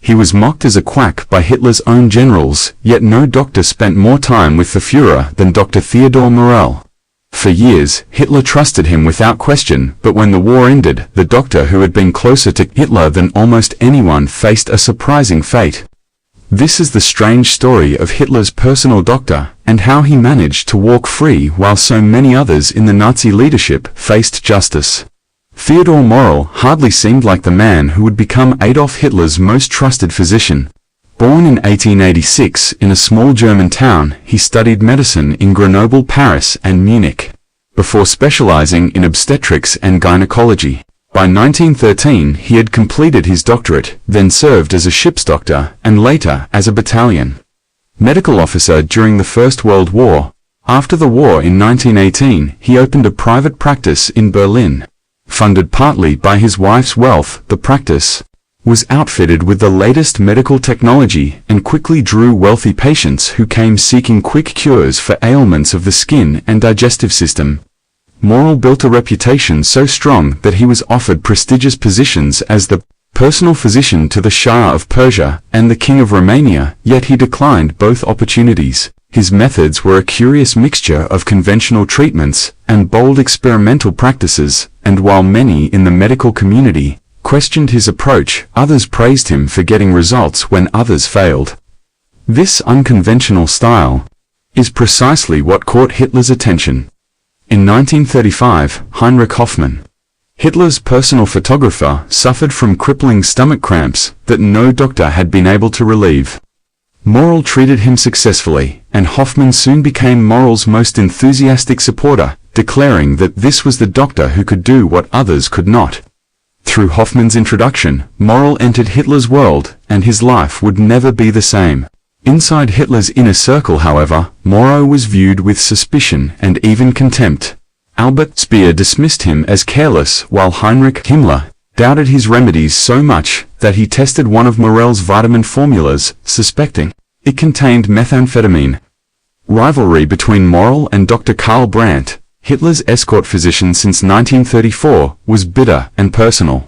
He was mocked as a quack by Hitler's own generals, yet no doctor spent more time with the Führer than Dr. Theodore Morell. For years, Hitler trusted him without question, but when the war ended, the doctor who had been closer to Hitler than almost anyone faced a surprising fate. This is the strange story of Hitler's personal doctor, and how he managed to walk free while so many others in the Nazi leadership faced justice. Theodore Morell hardly seemed like the man who would become Adolf Hitler's most trusted physician. Born in 1886 in a small German town, he studied medicine in Grenoble, Paris and Munich, before specializing in obstetrics and gynecology. By 1913 he had completed his doctorate, then served as a ship's doctor, and later as a battalion medical officer during the First World War. After the war in 1918, he opened a private practice in Berlin. Funded partly by his wife's wealth, the practice was outfitted with the latest medical technology and quickly drew wealthy patients who came seeking quick cures for ailments of the skin and digestive system. Morell built a reputation so strong that he was offered prestigious positions as the personal physician to the Shah of Persia and the King of Romania, yet he declined both opportunities. His methods were a curious mixture of conventional treatments and bold experimental practices, and while many in the medical community questioned his approach, others praised him for getting results when others failed. This unconventional style is precisely what caught Hitler's attention. In 1935, Heinrich Hoffmann, Hitler's personal photographer, suffered from crippling stomach cramps that no doctor had been able to relieve. Morell treated him successfully, and Hoffmann soon became Morell's most enthusiastic supporter, declaring that this was the doctor who could do what others could not. Through Hoffmann's introduction, Morell entered Hitler's world, and his life would never be the same. Inside Hitler's inner circle, however, Morell was viewed with suspicion and even contempt. Albert Speer dismissed him as careless, while Heinrich Himmler doubted his remedies so much that he tested one of Morell's vitamin formulas, suspecting it contained methamphetamine. Rivalry between Morell and Dr. Carl Brandt, Hitler's escort physician since 1934, was bitter and personal.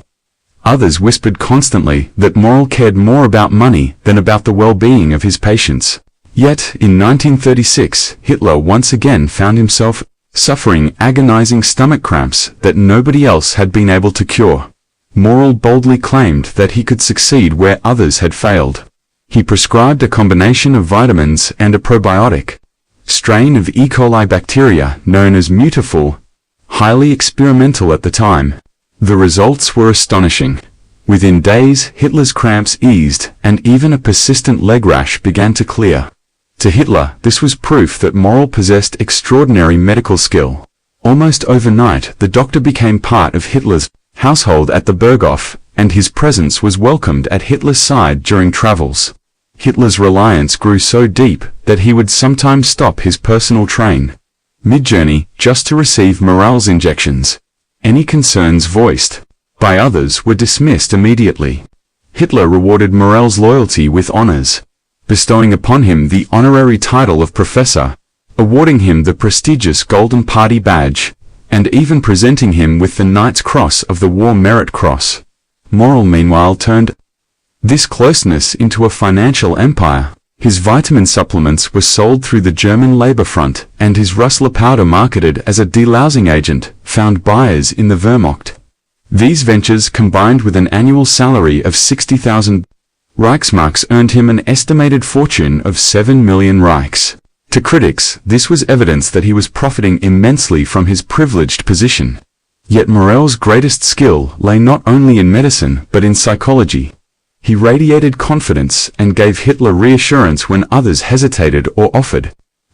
Others whispered constantly that Morell cared more about money than about the well-being of his patients. Yet, in 1936, Hitler once again found himself suffering agonizing stomach cramps that nobody else had been able to cure. Morell boldly claimed that he could succeed where others had failed. He prescribed a combination of vitamins and a probiotic strain of E. coli bacteria known as Mutaful, highly experimental at the time. The results were astonishing. Within days, Hitler's cramps eased, and even a persistent leg rash began to clear. To Hitler, this was proof that Morell possessed extraordinary medical skill. Almost overnight, the doctor became part of Hitler's household at the Berghof, and his presence was welcomed at Hitler's side during travels. Hitler's reliance grew so deep that he would sometimes stop his personal train mid-journey just to receive Morell's injections. Any concerns voiced by others were dismissed immediately. Hitler rewarded Morell's loyalty with honors, bestowing upon him the honorary title of professor, awarding him the prestigious Golden Party badge, and even presenting him with the Knight's Cross of the War Merit Cross. Morell meanwhile turned this closeness into a financial empire. His vitamin supplements were sold through the German labor front, and his Rustler powder marketed as a delousing agent found buyers in the Wehrmacht. These ventures, combined with an annual salary of 60,000 Reichsmarks, earned him an estimated fortune of 7 million Reichs. To critics, this was evidence that he was profiting immensely from his privileged position. Yet Morell's greatest skill lay not only in medicine but in psychology. He radiated confidence and gave Hitler reassurance when others hesitated or offered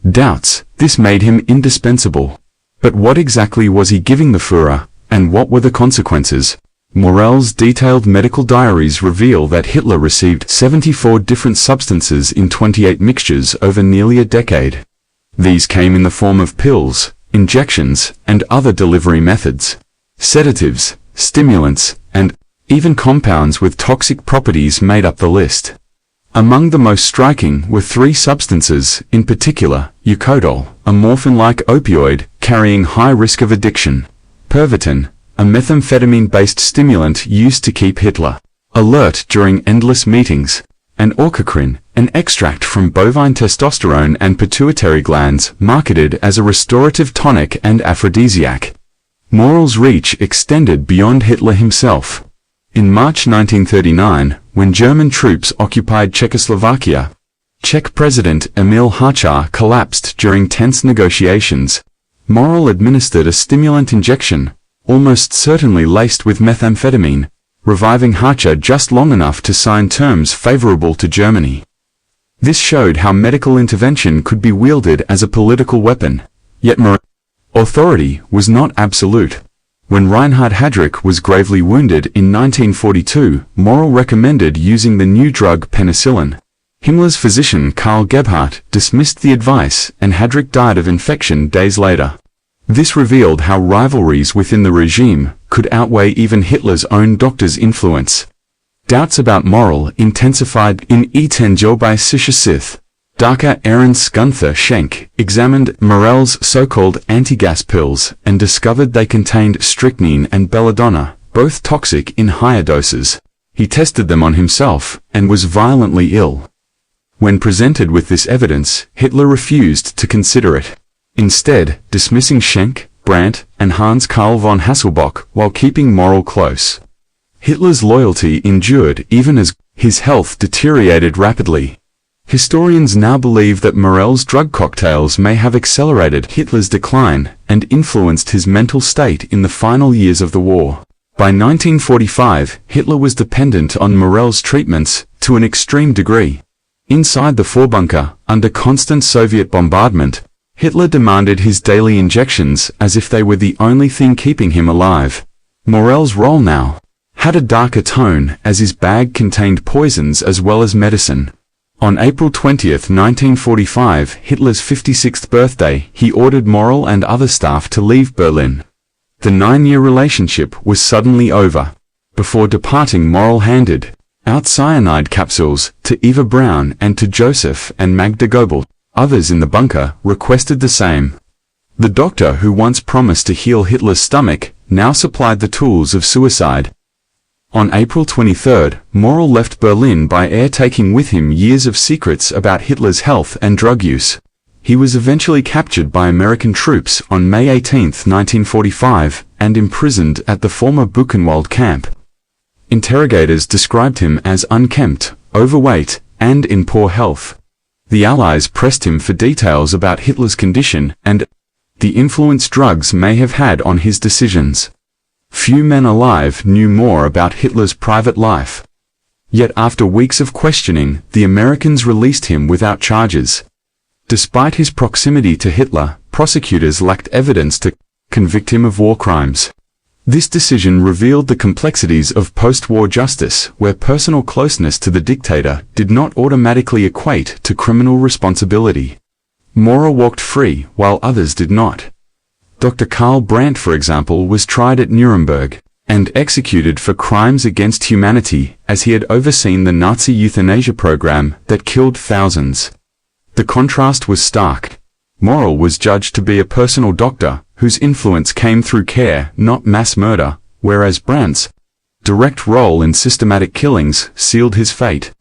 doubts. This made him indispensable. But what exactly was he giving the Führer, and what were the consequences? Morell's detailed medical diaries reveal that Hitler received 74 different substances in 28 mixtures over nearly a decade. These came in the form of pills, injections, and other delivery methods. Sedatives, stimulants, and even compounds with toxic properties made up the list. Among the most striking were 3 substances, in particular, eucodol, a morphine-like opioid carrying high risk of addiction; Pervitin, a methamphetamine-based stimulant used to keep Hitler alert during endless meetings, and orchocrine, an extract from bovine testosterone and pituitary glands, marketed as a restorative tonic and aphrodisiac. Morell's reach extended beyond Hitler himself. In March 1939, when German troops occupied Czechoslovakia, Czech President Emil Hácha collapsed during tense negotiations. Morell administered a stimulant injection, almost certainly laced with methamphetamine, reviving Hácha just long enough to sign terms favorable to Germany. This showed how medical intervention could be wielded as a political weapon, yet Morell's authority was not absolute. When Reinhard Heydrich was gravely wounded in 1942, Morell recommended using the new drug penicillin. Himmler's physician Karl Gebhardt dismissed the advice, and Heydrich died of infection days later. This revealed how rivalries within the regime could outweigh even Hitler's own doctor's influence. Doubts about Morell intensified in Etenjo by Sith. Dr. Ernst Gunther Schenk examined Morell's so-called anti-gas pills and discovered they contained strychnine and belladonna, both toxic in higher doses. He tested them on himself and was violently ill. When presented with this evidence, Hitler refused to consider it, instead dismissing Schenk, Brandt, and Hans Karl von Hasselbach while keeping Morell close. Hitler's loyalty endured even as his health deteriorated rapidly. Historians now believe that Morell's drug cocktails may have accelerated Hitler's decline and influenced his mental state in the final years of the war. By 1945, Hitler was dependent on Morell's treatments to an extreme degree. Inside the Vorbunker, under constant Soviet bombardment, Hitler demanded his daily injections as if they were the only thing keeping him alive. Morell's role now had a darker tone, as his bag contained poisons as well as medicine. On April 20, 1945, Hitler's 56th birthday, he ordered Morell and other staff to leave Berlin. The 9-year relationship was suddenly over. Before departing, Morell handed out cyanide capsules to Eva Braun and to Joseph and Magda Goebbels. Others in the bunker requested the same. The doctor who once promised to heal Hitler's stomach now supplied the tools of suicide. On April 23, Morell left Berlin by air, taking with him years of secrets about Hitler's health and drug use. He was eventually captured by American troops on May 18, 1945, and imprisoned at the former Buchenwald camp. Interrogators described him as unkempt, overweight, and in poor health. The Allies pressed him for details about Hitler's condition and the influence drugs may have had on his decisions. Few men alive knew more about Hitler's private life. Yet after weeks of questioning, the Americans released him without charges. Despite his proximity to Hitler, prosecutors lacked evidence to convict him of war crimes. This decision revealed the complexities of post-war justice, where personal closeness to the dictator did not automatically equate to criminal responsibility. Morell walked free, while others did not. Dr. Carl Brandt, for example, was tried at Nuremberg and executed for crimes against humanity, as he had overseen the Nazi euthanasia program that killed thousands. The contrast was stark. Morell was judged to be a personal doctor, whose influence came through care, not mass murder, whereas Brandt's direct role in systematic killings sealed his fate.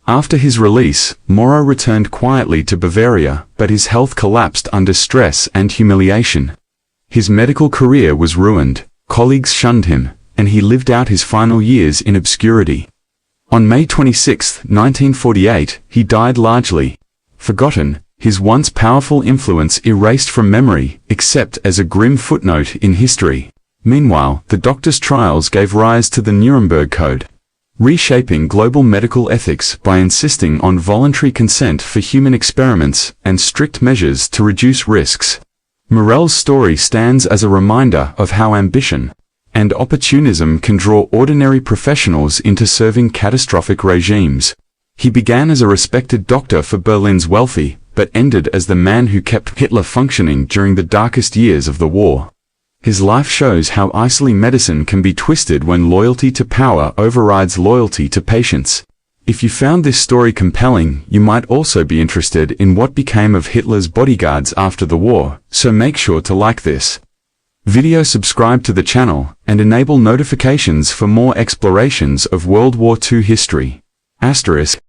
After his release, Morell returned quietly to Bavaria, but his health collapsed under stress and humiliation. His medical career was ruined, colleagues shunned him, and he lived out his final years in obscurity. On May 26, 1948, he died largely forgotten, his once powerful influence erased from memory, except as a grim footnote in history. Meanwhile, the doctor's trials gave rise to the Nuremberg Code, reshaping global medical ethics by insisting on voluntary consent for human experiments and strict measures to reduce risks. Morell's story stands as a reminder of how ambition and opportunism can draw ordinary professionals into serving catastrophic regimes. He began as a respected doctor for Berlin's wealthy, but ended as the man who kept Hitler functioning during the darkest years of the war. His life shows how easily medicine can be twisted when loyalty to power overrides loyalty to patients. If you found this story compelling, you might also be interested in what became of Hitler's bodyguards after the war, so make sure to like this Video subscribe to the channel and enable notifications for more explorations of World War II history. Asterisk.